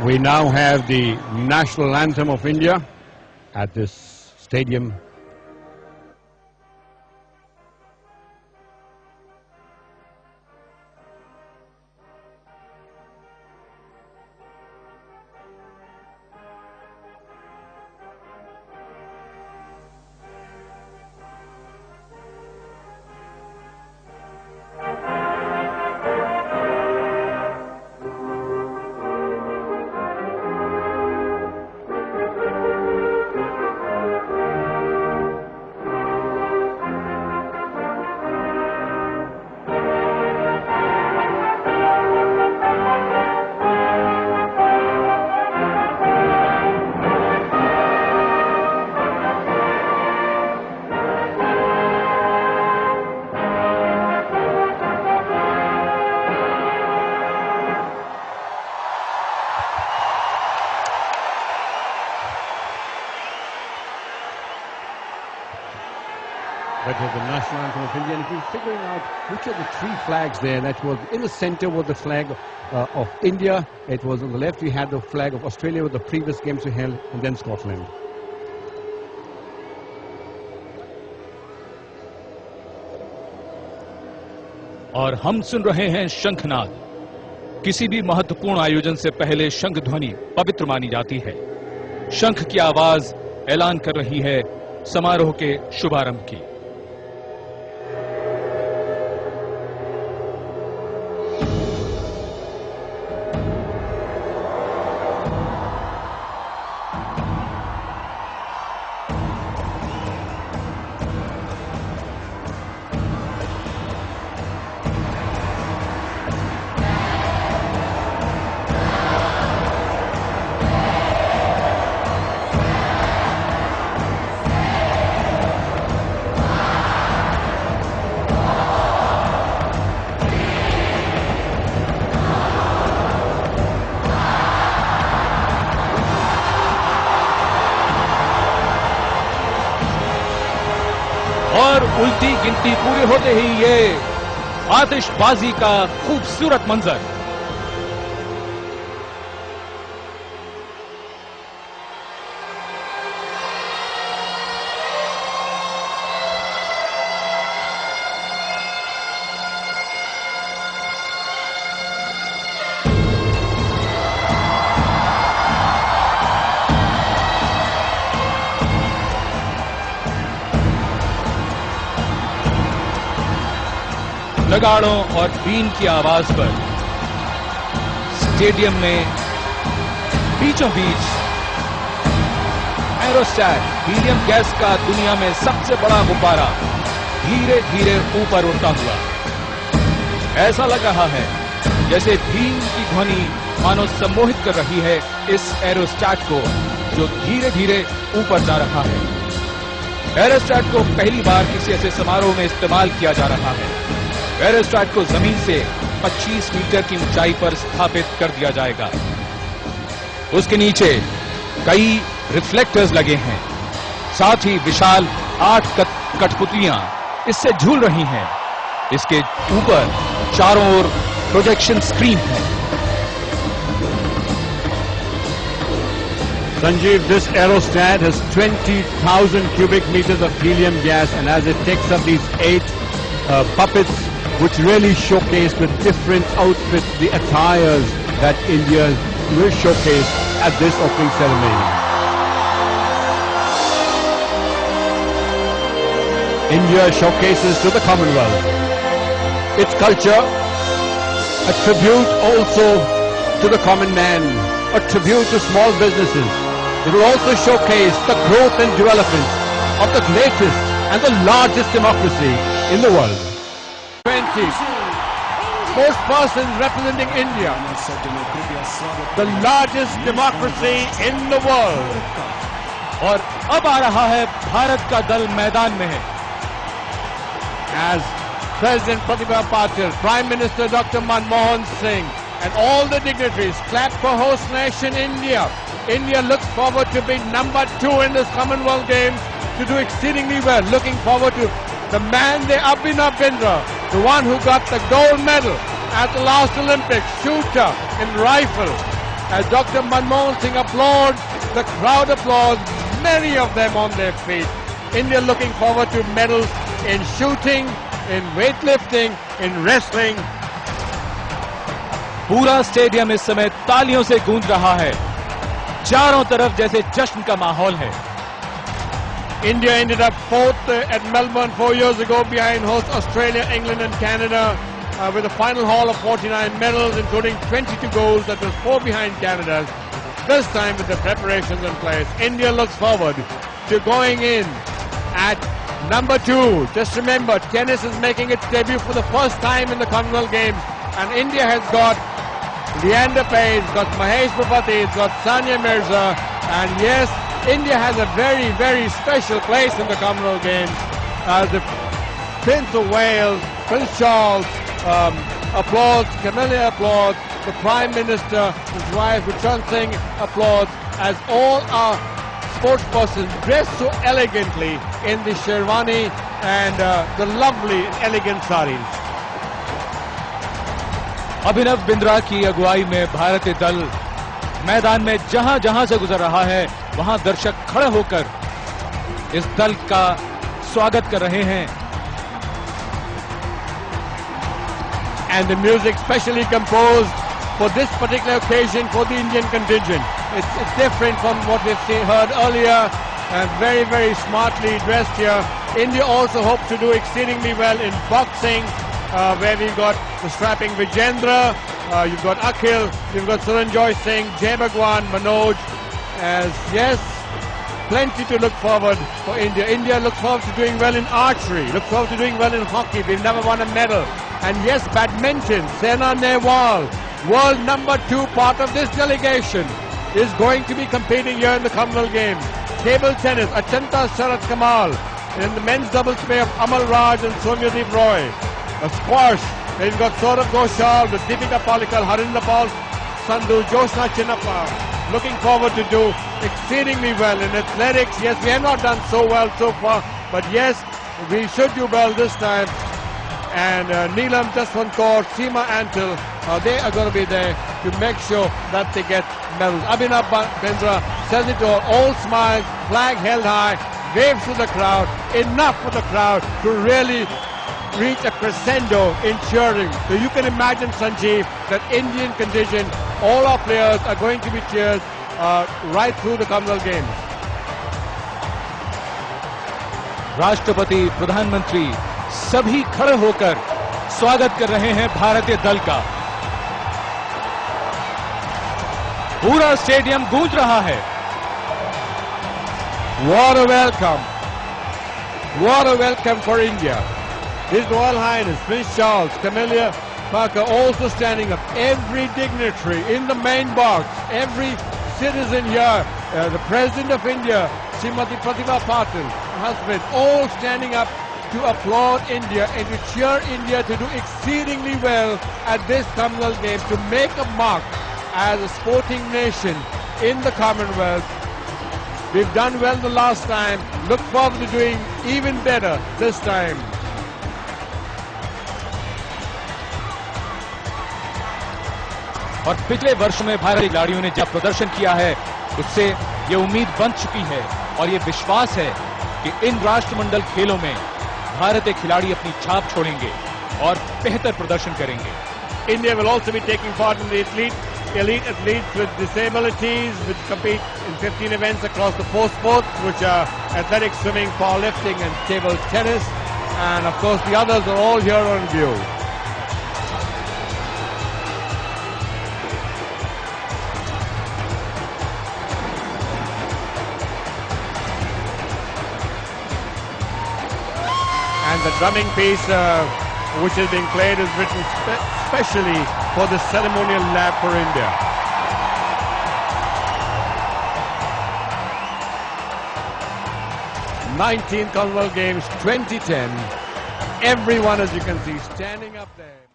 We now have the national anthem of India at this stadium. That was the national anthem of India, and if you're figuring out which are the three flags there, that was in the center was the flag of India. It was on the left we had the flag of Australia with the previous games we held, and then Scotland. और हम सुन रहे हैं शंखनाद। किसी भी महत्वपूर्ण आयोजन से पहले शंख ध्वनि पवित्र मानी जाती है। शंख की आवाज ऐलान कर रही है समारोह के शुभारंभ की। और उल्टी गिनती पूरी होते ही ये आतिशबाजी का खूबसूरत मंजर। नगाड़ों और बीन की आवाज पर स्टेडियम में बीचों बीच एरोस्टैट हीलियम गैस का दुनिया में सबसे बड़ा गुब्बारा धीरे धीरे ऊपर उड़ता हुआ। ऐसा लग रहा है जैसे बीन की ध्वनि मानो सम्मोहित कर रही है इस एरोस्टैट को, जो धीरे धीरे ऊपर जा रहा है। एरोस्टैट को पहली बार किसी ऐसे समारोह में इस्तेमाल किया जा रहा है। एरोस्टैट को जमीन से 25 मीटर की ऊंचाई पर स्थापित कर दिया जाएगा। उसके नीचे कई रिफ्लेक्टर्स लगे हैं, साथ ही विशाल 8 कठपुतलियां इससे झूल रही हैं। इसके ऊपर चारों ओर प्रोजेक्शन स्क्रीन है। Sanjeev, this aerostat has 20,000 cubic meters of helium gas, and as it takes up these 8 puppets, which really showcase the different outfits, the attires that India will showcase at this opening ceremony. India showcases to the Commonwealth its culture, a tribute also to the common man, a tribute to small businesses. It will also showcase the growth and development of the greatest and the largest democracy in the world. 20 spokespersons representing India, the largest democracy in the world. और अब आ रहा है भारत का दल मैदान में है। As President Pratibha Patil, Prime Minister Dr. Manmohan Singh, and all the dignitaries clap for host nation India. India looks forward to being number 2 in this Commonwealth Games, to do exceedingly well. Looking forward to the man, the Abhinav Bindra, the one who got the gold medal at the last Olympics, shooter in rifle. As Dr. Manmohan Singh applauds, the crowd applauds, many of them on their feet. India looking forward to medals in shooting, in weightlifting, in wrestling. पूरा stadium इस समय तालियों से गूंज रहा है। चारों तरफ जैसे जश्न का माहौल है। India ended up fourth at Melbourne 4 years ago behind hosts Australia, England and Canada with a final haul of 49 medals including 22 goals. That was 4 behind Canada's. This time with the preparations in place, India looks forward to going in at number 2. Just remember, tennis is making its debut for the first time in the Commonwealth Games and India has got Leander Paes, it's got Mahesh Bhupathi, it's got Sania Mirza and yes, India has a very, very special place in the Commonwealth Games. The Prince of Wales, Prince Charles applauds, Camilla applauds, the Prime Minister, his wife Ruchran Singh applauds as all our sportspersons dressed so elegantly in the sherwani and the lovely and elegant saris. Abhinav Bindra की अगुवाई में भारतीय दल मैदान में जहां जहां से गुजर रहा है वहां दर्शक खड़े होकर इस दल का स्वागत कर रहे हैं. And the music specially composed for this particular occasion for the Indian contingent. It's different from what we've heard earlier and very, very smartly dressed here. India also hopes to do exceedingly well in boxing where we've got the strapping Vijendra, you've got Akhil, you've got Suranjoy Singh, Jay Bhagwan, Manoj. As yes, plenty to look forward for India. India looks forward to doing well in archery, looks forward to doing well in hockey. They've never won a medal. And yes, badminton, Saina Nehwal, world number 2 part of this delegation, is going to be competing here in the Commonwealth Games. Table tennis, Achanta Sharat Kamal. In the men's doubles pair of Amal Raj and Somyadeep Roy. A squash, we've got Saurabh Ghoshal with Deepika Palikal, Harinder Paul Sandhu, Jyotsna Chinnappa. Looking forward to do exceedingly well in athletics. Yes, we have not done so well so far, but yes, we should do well this time. And Neelam Jaswant Seema Antil, they are going to be there to make sure that they get medals. Abhinav Bindra says it all smiles, flag held high, waves to the crowd, enough for the crowd to really reach a crescendo in cheering. So you can imagine, Sanjeev, that Indian contingent, all our players are going to be cheered right through the Commonwealth Games. राष्ट्रपति, प्रधानमंत्री सभी खड़े होकर स्वागत कर रहे हैं भारतीय दल का. पूरा स्टेडियम गूंज रहा है. What a welcome. What a welcome for India. His Royal Highness Prince Charles, Camilla Parker also standing up. Every dignitary in the main box, every citizen here, the President of India, Srimati Pratibha Patil, her husband, all standing up to applaud India and to cheer India to do exceedingly well at this Commonwealth Games, to make a mark as a sporting nation in the Commonwealth. We've done well the last time. Look forward to doing even better this time. और पिछले वर्ष में भारतीय खिलाड़ियों ने जब प्रदर्शन किया है उससे ये उम्मीद बन चुकी है और ये विश्वास है कि इन राष्ट्रमंडल खेलों में भारतीय खिलाड़ी अपनी छाप छोड़ेंगे और बेहतर प्रदर्शन करेंगे. India will also be taking part in the elite athletes with disabilities, which compete in 15 events across the 4 sports, which are athletics, swimming, powerlifting and table tennis. And of course the others are all here on view. And the drumming piece which is being played is written specially for the ceremonial lab for India. '19 Commonwealth Games 2010. Everyone, as you can see, standing up there.